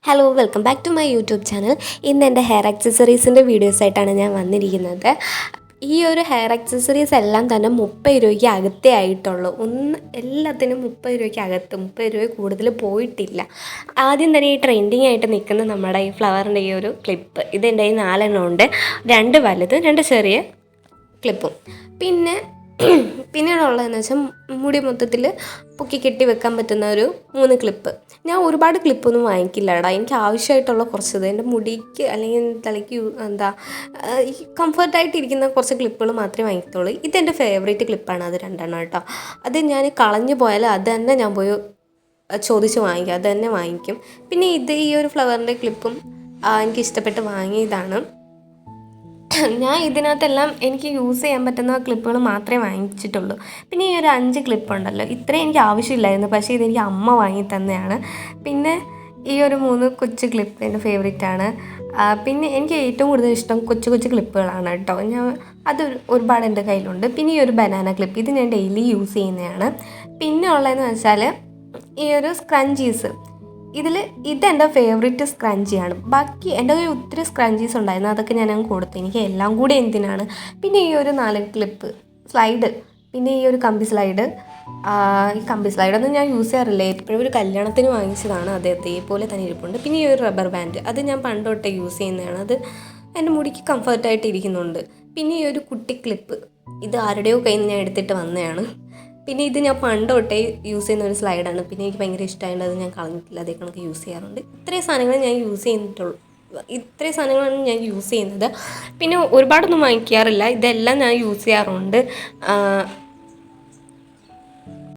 Hello welcome back to my YouTube channel. ഇന്ന് എൻ്റെ hair ആക്സസറീസിൻ്റെ വീഡിയോസായിട്ടാണ് ഞാൻ വന്നിരിക്കുന്നത്. ഈ ഒരു ഹെയർ ആക്സസറീസ് എല്ലാം തന്നെ 30 രൂപയ്ക്ക് അകത്തേ ആയിട്ടുള്ളൂ. എല്ലാത്തിനും 30 രൂപയ്ക്ക് അകത്ത്, 30 രൂപ കൂടുതൽ പോയിട്ടില്ല. ആദ്യം തന്നെ ഈ ട്രെൻഡിങ് ആയിട്ട് നിൽക്കുന്ന നമ്മുടെ ഈ ഫ്ലവറിൻ്റെ ഈ ഒരു ക്ലിപ്പ്, ഇതെൻ്റെ കയ്യിൽ 4 ഉണ്ട്. 2 വലുത്, 2 ചെറിയ ക്ലിപ്പും. പിന്നീടുള്ളതെന്ന് വെച്ചാൽ മുടി മൊത്തത്തിൽ പൊക്കി കെട്ടി വെക്കാൻ പറ്റുന്ന ഒരു 3 ക്ലിപ്പ്. ഞാൻ ഒരുപാട് ക്ലിപ്പൊന്നും വാങ്ങിക്കില്ലടാ, എനിക്ക് ആവശ്യമായിട്ടുള്ള കുറച്ചത് എൻ്റെ മുടിക്ക് അല്ലെങ്കിൽ തലയ്ക്ക് ഈ കംഫർട്ടായിട്ടിരിക്കുന്ന കുറച്ച് ക്ലിപ്പുകൾ മാത്രമേ വാങ്ങിക്കത്തുള്ളൂ. ഇതെൻ്റെ ഫേവറേറ്റ് ക്ലിപ്പാണ്, അത് 2 കേട്ടോ. അത് ഞാൻ കളഞ്ഞു പോയാൽ അത് തന്നെ ഞാൻ പോയി ചോദിച്ച് വാങ്ങിക്കും, അത് തന്നെ വാങ്ങിക്കും. പിന്നെ ഈ ഒരു ഫ്ലവറിൻ്റെ ക്ലിപ്പും എനിക്കിഷ്ടപ്പെട്ട് വാങ്ങിയതാണ്. ഞാൻ ഇതിനകത്തെല്ലാം എനിക്ക് യൂസ് ചെയ്യാൻ പറ്റുന്ന ക്ലിപ്പുകൾ മാത്രമേ വാങ്ങിച്ചിട്ടുള്ളൂ. പിന്നെ ഈ ഒരു 5 ക്ലിപ്പുണ്ടല്ലോ, ഇത്രയും എനിക്ക് ആവശ്യമില്ലായിരുന്നു, പക്ഷേ ഇതെനിക്ക് അമ്മ വാങ്ങി തന്നെയാണ്. പിന്നെ ഈ ഒരു 3 കൊച്ചു ക്ലിപ്പ് എൻ്റെ ഫേവറേറ്റാണ്. പിന്നെ എനിക്ക് ഏറ്റവും കൂടുതൽ ഇഷ്ടം കൊച്ചു കൊച്ചു ക്ലിപ്പുകളാണ് കേട്ടോ. അത് ഒരുപാട് എൻ്റെ കയ്യിലുണ്ട്. പിന്നെ ഈ ഒരു ബനാന ക്ലിപ്പ്, ഇത് ഞാൻ ഡെയിലി യൂസ് ചെയ്യുന്നതാണ്. പിന്നെ ഉള്ളതെന്ന് വെച്ചാൽ ഈ ഒരു സ്ക്രഞ്ചീസ്, ഇതെൻ്റെ ഫേവറേറ്റ് സ്ക്രഞ്ചിയാണ്. ബാക്കി എൻ്റെ കയ്യിൽ ഒത്തിരി സ്ക്രഞ്ചീസ് ഉണ്ടായിരുന്നു, അതൊക്കെ ഞാൻ കൊടുത്തു. എനിക്ക് എല്ലാം കൂടി എന്തിനാണ്. പിന്നെ ഈ ഒരു 4 ക്ലിപ്പ് സ്ലൈഡ്, പിന്നെ ഈ ഒരു കമ്പി സ്ലൈഡ്. ഈ കമ്പി സ്ലൈഡൊന്നും ഞാൻ യൂസ് ചെയ്യാറില്ല, എപ്പോഴും ഒരു കല്യാണത്തിന് വാങ്ങിച്ചതാണ്, അതേപോലെ തന്നെ ഇരിപ്പുണ്ട്. പിന്നെ ഈ ഒരു റബ്ബർ ബാൻഡ്, അത് ഞാൻ പണ്ട് തൊട്ടേ യൂസ് ചെയ്യുന്നതാണ്, അത് എൻ്റെ മുടിക്ക് കംഫർട്ടായിട്ട് ഇരിക്കുന്നുണ്ട്. പിന്നെ ഈ ഒരു കുട്ടി ക്ലിപ്പ്, ഇത് ആരുടെയോ കയ്യിൽ നിന്ന് ഞാൻ എടുത്തിട്ട് വന്നതാണ്. പിന്നെ ഇത് ഞാൻ പണ്ട് തൊട്ടേ യൂസ് ചെയ്യുന്ന ഒരു സ്ലൈഡാണ്. പിന്നെ എനിക്ക് ഭയങ്കര ഇഷ്ടമായത്, അത് ഞാൻ കളഞ്ഞിട്ടില്ല, അതേ കണക്ക് യൂസ് ചെയ്യാറുണ്ട്. ഇത്രയും സാധനങ്ങളാണ് ഞാൻ യൂസ് ചെയ്യുന്നത്. പിന്നെ ഒരുപാടൊന്നും വാങ്ങിക്കാറില്ല, ഇതെല്ലാം ഞാൻ യൂസ് ചെയ്യാറുണ്ട്.